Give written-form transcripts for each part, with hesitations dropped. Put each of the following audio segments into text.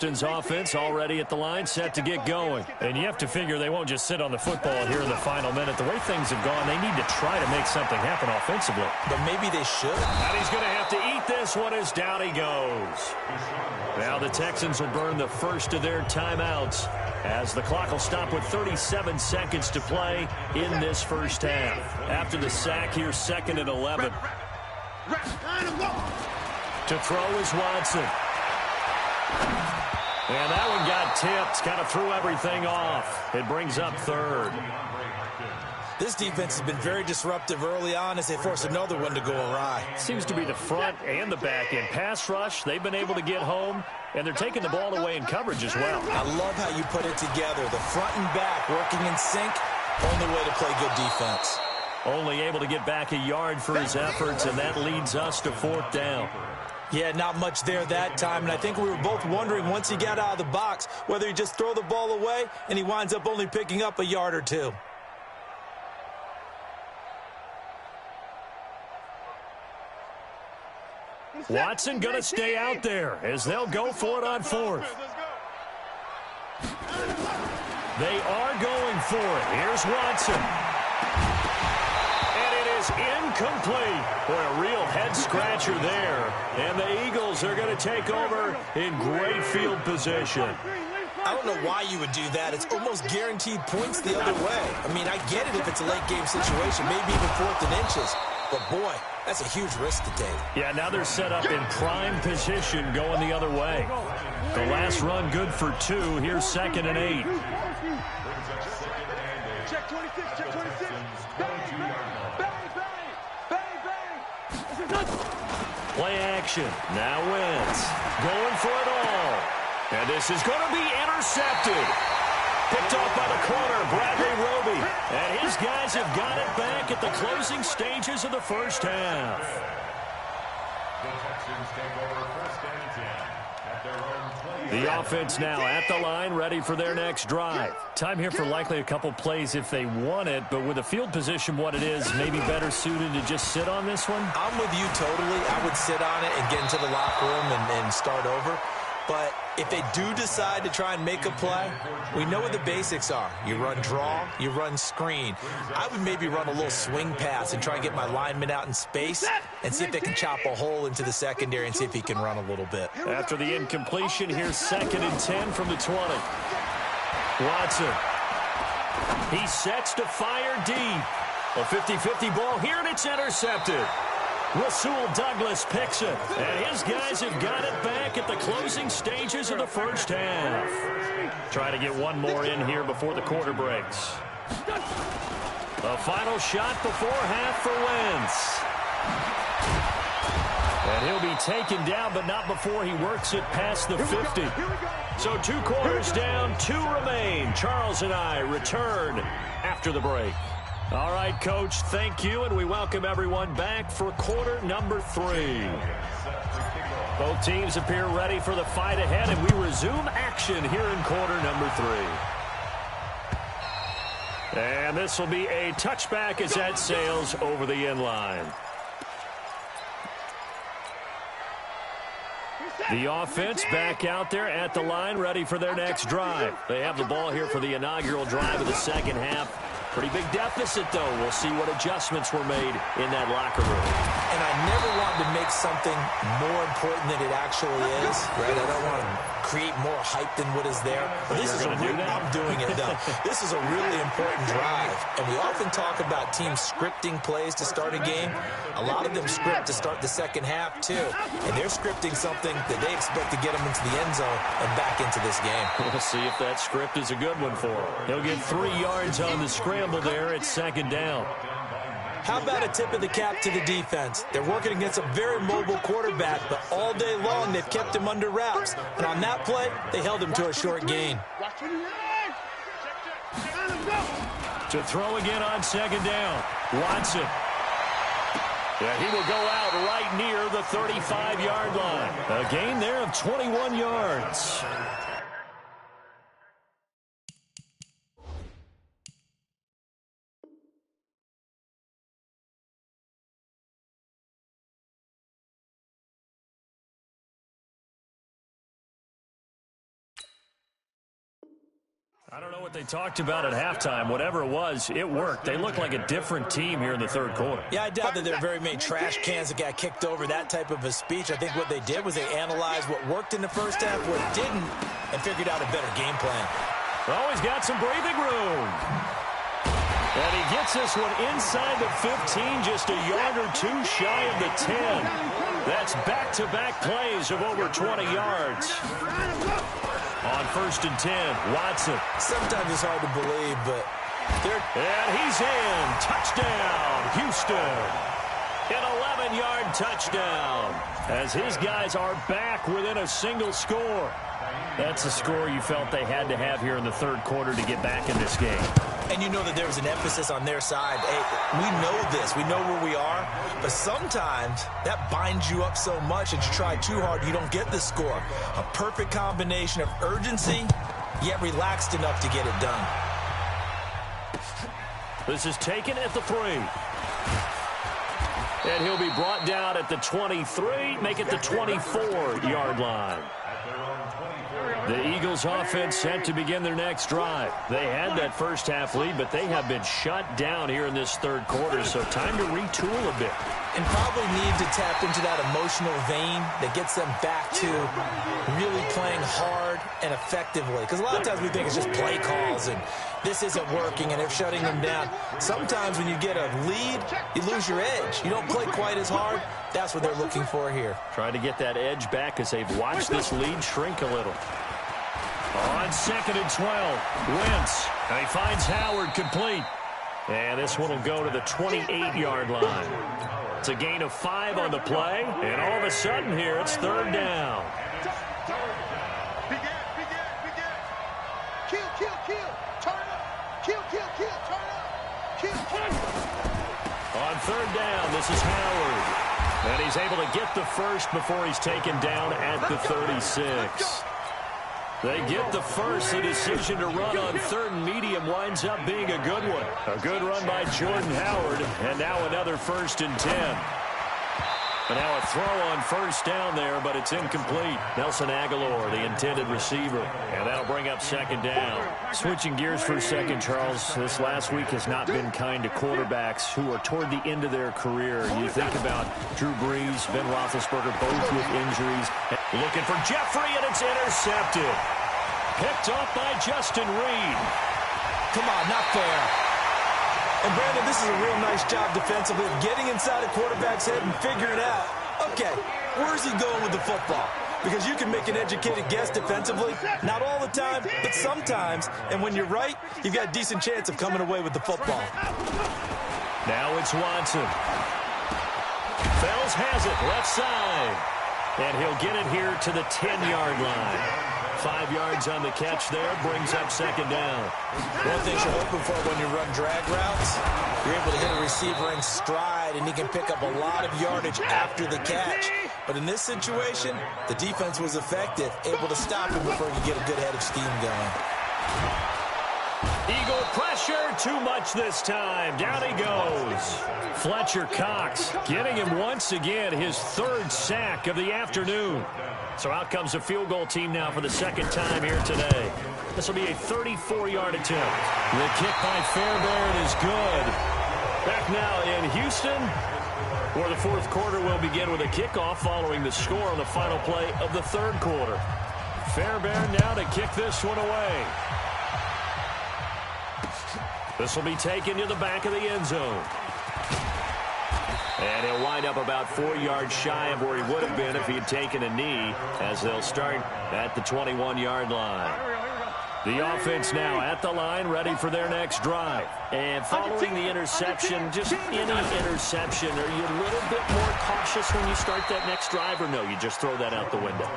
Offense already at the line, set to get going. And you have to figure they won't just sit on the football here in the final minute. The way things have gone, they need to try to make something happen offensively. But maybe they should. And he's going to have to eat this one as down he goes. Now the Texans will burn the first of their timeouts as the clock will stop with 37 seconds to play in this first half. After the sack here, 2nd and 11. To throw is Watson. And that one got tipped, kind of threw everything off. It brings up 3rd. This defense has been very disruptive early on as they force another one to go awry. Seems to be the front and the back end. Pass rush, they've been able to get home, and they're taking the ball away in coverage as well. I love how you put it together. The front and back working in sync, only way to play good defense. Only able to get back a yard for his efforts, and that leads us to 4th down. Yeah, not much there that time, and I think we were both wondering once he got out of the box whether he just throw the ball away, and he winds up only picking up a yard or 2. Watson going to stay out there as they'll go for it on 4th. They are going for it. Here's Watson. And it is incomplete. Boy, a real head-scratcher there. And the Eagles are going to take over in great field position. I don't know why you would do that. It's almost guaranteed points the other way. I mean, I get it if it's a late-game situation, maybe even 4th and inches. But, boy, that's a huge risk to take. Yeah, now they're set up in prime position going the other way. The last run good for 2. Here's 2nd and 8. Check 26, check 26. Bang, bang, bang, bang. Play action. Now Wentz going for it all. And this is going to be intercepted. Picked off by the corner, Bradley Roby. And his guys have got it back at the closing stages of the first half. The Texans take over 1st and 10 at their own play. The offense now at the line, ready for their next drive. Time here for likely a couple plays if they want it, but with the field position what it is, maybe better suited to just sit on this one? I'm with you totally. I would sit on it and get into the locker room and start over. But if they do decide to try and make a play, we know what the basics are. You run draw, you run screen. I would maybe run a little swing pass and try and get my lineman out in space and see if they can chop a hole into the secondary and see if he can run a little bit. After the incompletion, here's 2nd and 10 from the 20. Watson. He sets to fire deep. A 50-50 ball here, and it's intercepted. Rasul Douglas picks it, and his guys have got it back at the closing stages of the first half. Try to get one more in here before the quarter breaks. A final shot before half for Wentz. And he'll be taken down, but not before he works it past the 50. So 2 quarters down, 2 remain. Charles and I return after the break. All right, Coach, thank you, and we welcome everyone back for quarter number 3. Both teams appear ready for the fight ahead, and we resume action here in quarter number 3. And this will be a touchback as that sails over the end line. The offense back out there at the line, ready for their next drive. They have the ball here for the inaugural drive of the second half. Pretty big deficit, though. We'll see what adjustments were made in that locker room. And I never wanted to make something more important than it actually is, right? I don't want to create more hype than what is there. But this is I'm doing it, though. This is a really important drive. And we often talk about teams scripting plays to start a game. A lot of them script to start the second half, too. And they're scripting something that they expect to get them into the end zone and back into this game. We'll see if that script is a good one for him. He'll get 3 yards on the scramble there at 2nd down. How about a tip of the cap to the defense? They're working against a very mobile quarterback, but all day long they've kept him under wraps. And on that play, they held him to a short gain. To throw again on 2nd down. Watson. Yeah, he will go out right near the 35-yard line. A gain there of 21 yards. I don't know what they talked about at halftime. Whatever it was, it worked. They look like a different team here in the third quarter. Yeah, I doubt that there are very many trash cans that got kicked over, that type of a speech. I think what they did was they analyzed what worked in the first half, what didn't, and figured out a better game plan. Oh, he's got some breathing room. And he gets this one inside the 15, just a yard or two shy of the 10. That's back-to-back plays of over 20 yards. On 1st and 10, Watson. Sometimes it's hard to believe, but and he's in. Touchdown, Houston. An 11-yard touchdown as his guys are back within a single score. That's a score you felt they had to have here in the third quarter to get back in this game. And you know that there was an emphasis on their side. Hey, we know this. We know where we are. But sometimes that binds you up so much that you try too hard, you don't get the score. A perfect combination of urgency, yet relaxed enough to get it done. This is taken at the 3. And he'll be brought down at the 23, make it the 24-yard line. The Eagles offense set to begin their next drive. They had that first half lead, but they have been shut down here in this third quarter, so time to retool a bit. And probably need to tap into that emotional vein that gets them back to really playing hard and effectively. Because a lot of times we think it's just play calls and this isn't working and they're shutting them down. Sometimes when you get a lead, you lose your edge. You don't play quite as hard. That's what they're looking for here. Trying to get that edge back as they've watched this lead shrink a little. On 2nd and 12, Wentz. And he finds Howard complete. And this one will go to the 28-yard line. It's a gain of 5 on the play. And all of a sudden here, it's 3rd down. On 3rd down, this is Howard. And he's able to get the first before he's taken down at the 36. They get the first. The decision to run on 3rd and medium winds up being a good one. A good run by Jordan Howard. And now another 1st and 10. And now a throw on 1st down there, but it's incomplete. Nelson Aguilar, the intended receiver. And that'll bring up 2nd down. Switching gears for a second, Charles. This last week has not been kind to quarterbacks who are toward the end of their career. You think about Drew Brees, Ben Roethlisberger, both with injuries. Looking for Jeffrey, and it's intercepted. Picked off by Justin Reed. Come on, not fair. And, Brandon, this is a real nice job defensively of getting inside a quarterback's head and figuring out, okay, where's he going with the football? Because you can make an educated guess defensively. Not all the time, but sometimes. And when you're right, you've got a decent chance of coming away with the football. Now it's Watson. Fells has it, left side. And he'll get it here to the 10-yard line. 5 yards on the catch there, brings up 2nd down. One thing you're hoping for when you run drag routes, you're able to hit a receiver in stride, and he can pick up a lot of yardage after the catch. But in this situation, the defense was effective, able to stop him before he could get a good head of steam going. Eagle pressure, too much this time. Down he goes. Fletcher Cox getting him once again, his 3rd sack of the afternoon. So out comes the field goal team now for the 2nd time here today. This will be a 34-yard attempt. The kick by Fairbairn is good. Back now in Houston, where the 4th quarter will begin with a kickoff following the score on the final play of the 3rd quarter. Fairbairn now to kick this one away. This will be taken to the back of the end zone. And he'll wind up about 4 yards shy of where he would have been if he had taken a knee, as they'll start at the 21-yard line. The offense now at the line, ready for their next drive. And following the interception, just any interception, are you a little bit more cautious when you start that next drive, or no, you just throw that out the window?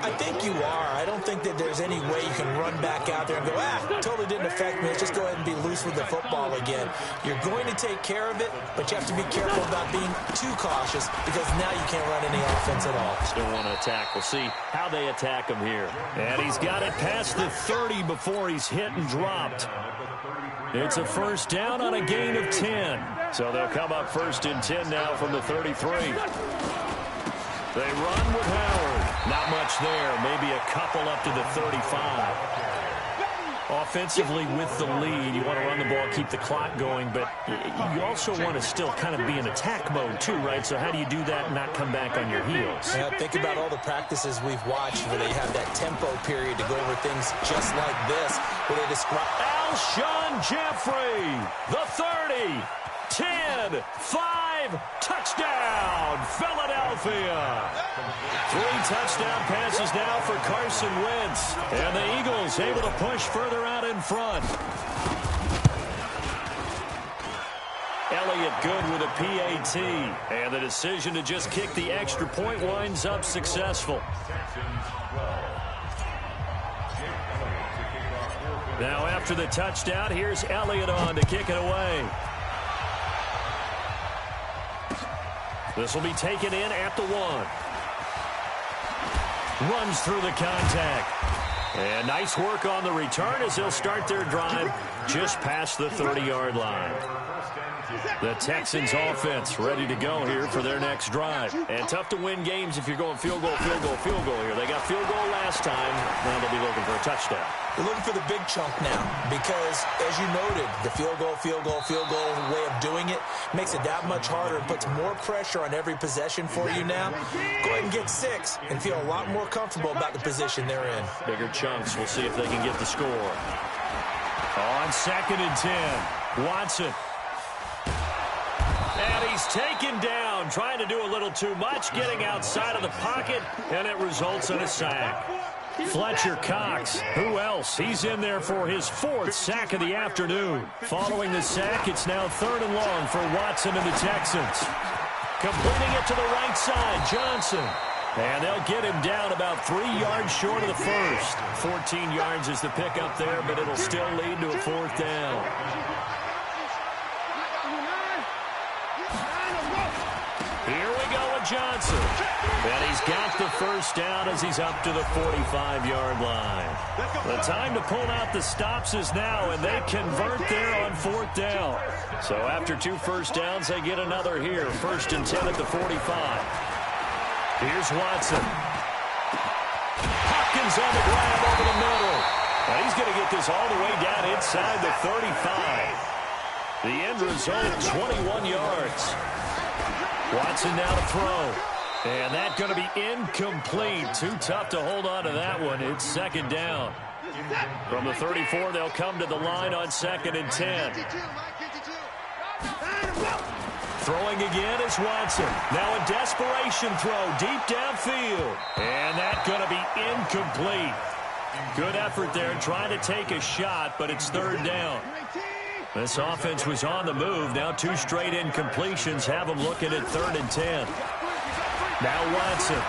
I think you are. I don't think that there's any way you can run back out there and go, totally didn't affect me. Let's just go ahead and be loose with the football again. You're going to take care of it, but you have to be careful about being too cautious because now you can't run any offense at all. Still want to attack. We'll see how they attack him here. And he's got it past the 30 before he's hit and dropped. It's a 1st down on a gain of 10. So they'll come up 1st and 10 now from the 33. They run with Howard. Not much there. Maybe a couple up to the 35. Offensively with the lead, you want to run the ball, keep the clock going, but you also want to still kind of be in attack mode too, right? So how do you do that and not come back on your heels? Yeah, think about all the practices we've watched where they have that tempo period to go over things just like this, where they describe... Alshon Jeffrey, the 30, 10, 5, touchdown, Philadelphia. 3 touchdown passes now for Carson Wentz. And the Eagles able to push further out in front. Elliott good with a PAT. And the decision to just kick the extra point winds up successful. Now after the touchdown, here's Elliott on to kick it away. This will be taken in at the 1. Runs through the contact. And nice work on the return as they'll start their drive just past the 30-yard line. The Texans offense ready to go here for their next drive. And tough to win games if you're going field goal, field goal, field goal here. They got field goal last time. Now they'll be looking for a touchdown. They're looking for the big chunk now because, as you noted, the field goal way of doing it makes it that much harder and puts more pressure on every possession for you now. Go ahead and get 6 and feel a lot more comfortable about the position they're in. Bigger chunks. We'll see if they can get the score. On 2nd and 10, Watson. And he's taken down, trying to do a little too much, getting outside of the pocket, and it results in a sack. Fletcher Cox, who else? He's in there for his 4th sack of the afternoon. Following the sack, it's now 3rd and long for Watson and the Texans. Completing it to the right side, Johnson. And they'll get him down about 3 yards short of the first. 14 yards is the pickup there, but it'll still lead to a 4th down. Here we go with Johnson. And he's got the first down as he's up to the 45-yard line. The time to pull out the stops is now, and they convert there on 4th down. So after 2 first downs, they get another here. 1st and 10 at the 45. Here's Watson. Hopkins on the grab over the middle. And he's going to get this all the way down inside the 35. The end result, 21 yards. Watson now to throw. And that's going to be incomplete. Too tough to hold on to that one. It's 2nd down. From the 34, they'll come to the line on 2nd and 10. Throwing again is Watson. Now a desperation throw deep downfield. And that's going to be incomplete. Good effort there trying to take a shot, but it's 3rd down. This offense was on the move. Now 2 straight incompletions have them looking at 3rd and 10. Now Watson.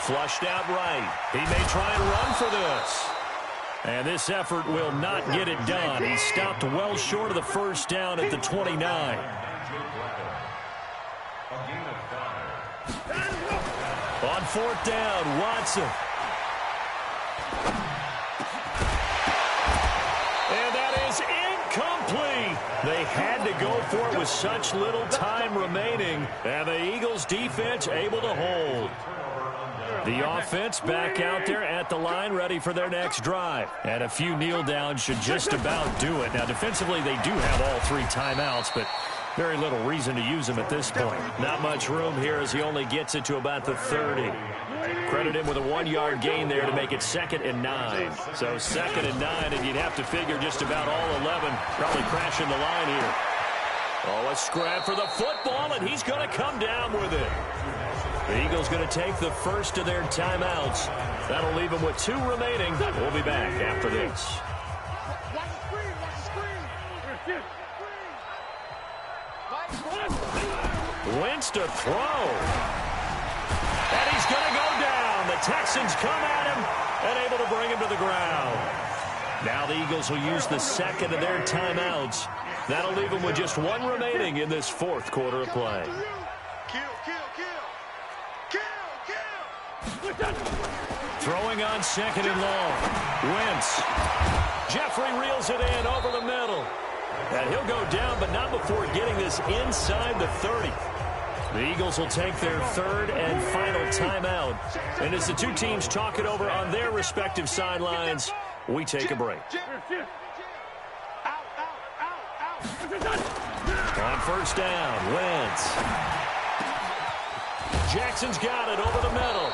Flushed out right. He may try and run for this. And this effort will not get it done. He stopped well short of the first down at the 29. On 4th down, Watson. And that is incomplete. They had to go for it with such little time remaining. And the Eagles defense able to hold. The offense back out there at the line, ready for their next drive. And a few kneel downs should just about do it. Now, defensively, they do have all 3 timeouts, but very little reason to use them at this point. Not much room here as he only gets it to about the 30. Credit him with a 1-yard gain there to make it 2nd and 9. So 2nd and 9, and you'd have to figure just about all 11 probably crashing the line here. Oh, a scrap for the football, and he's going to come down with it. The Eagles going to take the first of their timeouts. That'll leave them with 2 remaining. We'll be back after this. Wentz to throw. And he's going to go down. The Texans come at him and able to bring him to the ground. Now the Eagles will use the 2nd of their timeouts. That'll leave them with just 1 remaining in this 4th quarter of play. Throwing on 2nd and long. Wentz. Jeffrey reels it in over the middle. And he'll go down, but not before getting this inside the 30. The Eagles will take their 3rd and final timeout. And as the 2 teams talk it over on their respective sidelines, we take a break. On first down, Wentz. Jackson's got it over the middle.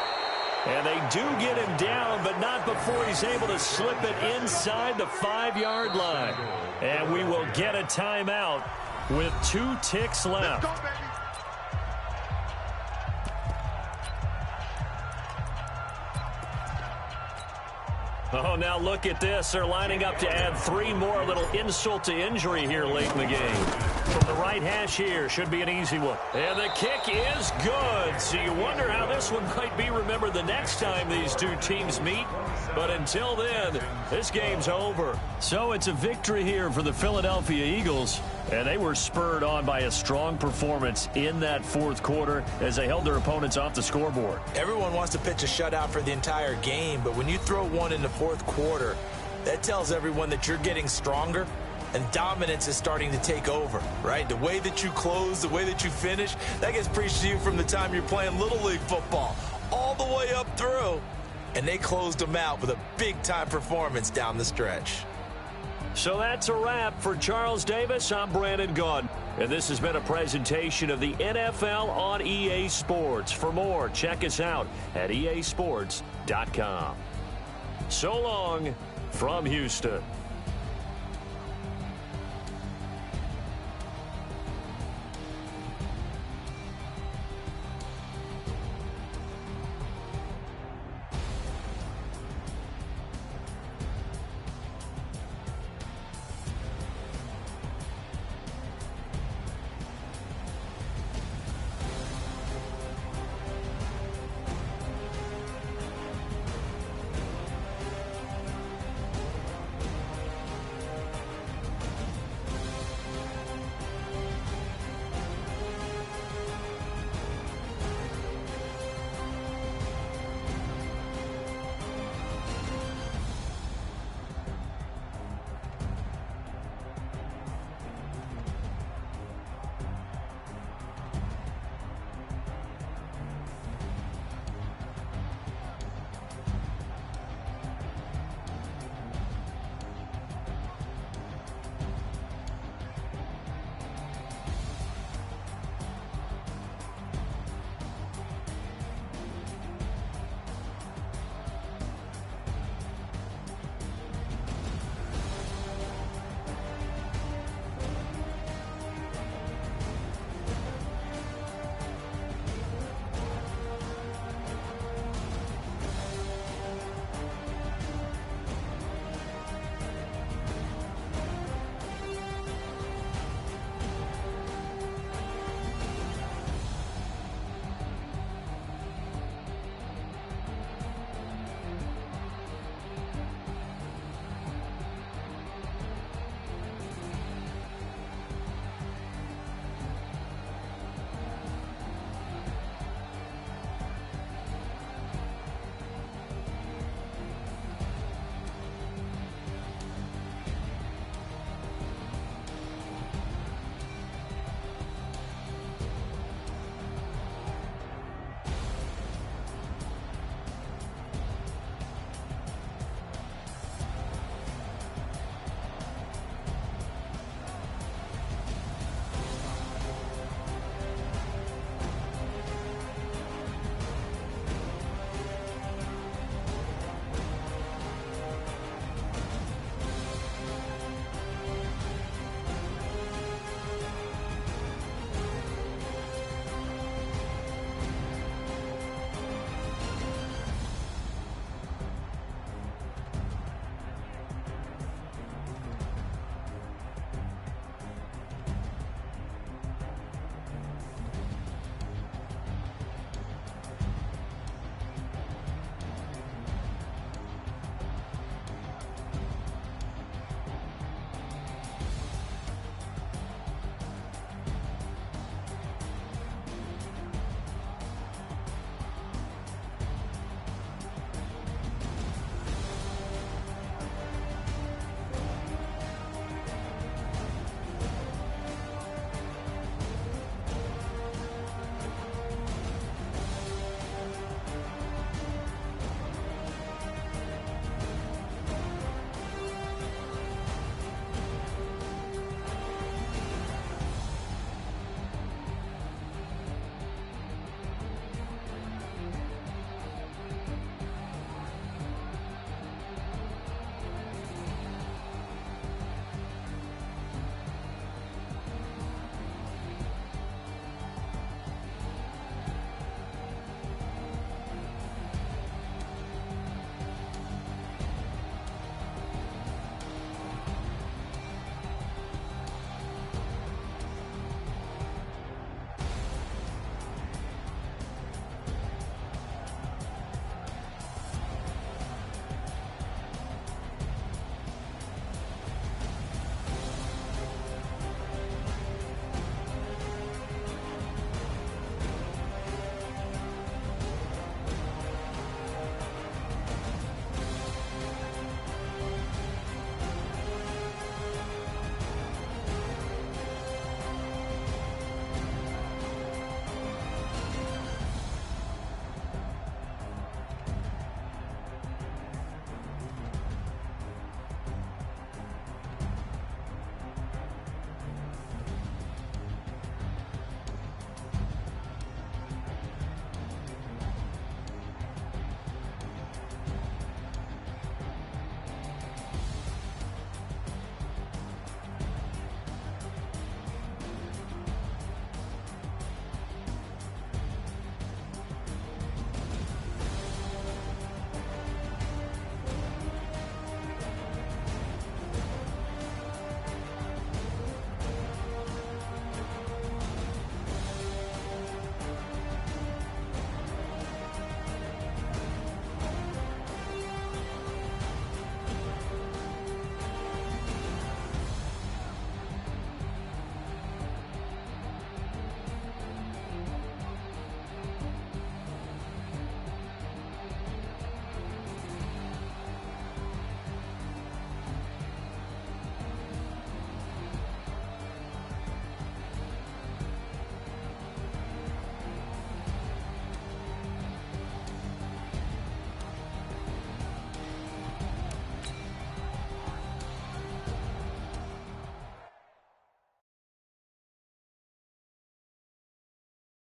And they do get him down, but not before he's able to slip it inside the 5-yard line. And we will get a timeout with 2 ticks left. Oh, now look at this. They're lining up to add 3 more. A little insult to injury here late in the game. From the right hash here, should be an easy one. And the kick is good. So you wonder how this one might be remembered the next time these two teams meet. But until then, this game's over. So it's a victory here for the Philadelphia Eagles. And they were spurred on by a strong performance in that 4th quarter as they held their opponents off the scoreboard. Everyone wants to pitch a shutout for the entire game, but when you throw one in the 4th quarter, that tells everyone that you're getting stronger and dominance is starting to take over, right? The way that you close, the way that you finish, that gets preached to you from the time you're playing Little League football all the way up through. And they closed them out with a big-time performance down the stretch. So that's a wrap for Charles Davis. I'm Brandon Gaudin, and this has been a presentation of the NFL on EA Sports. For more, check us out at easports.com. So long from Houston.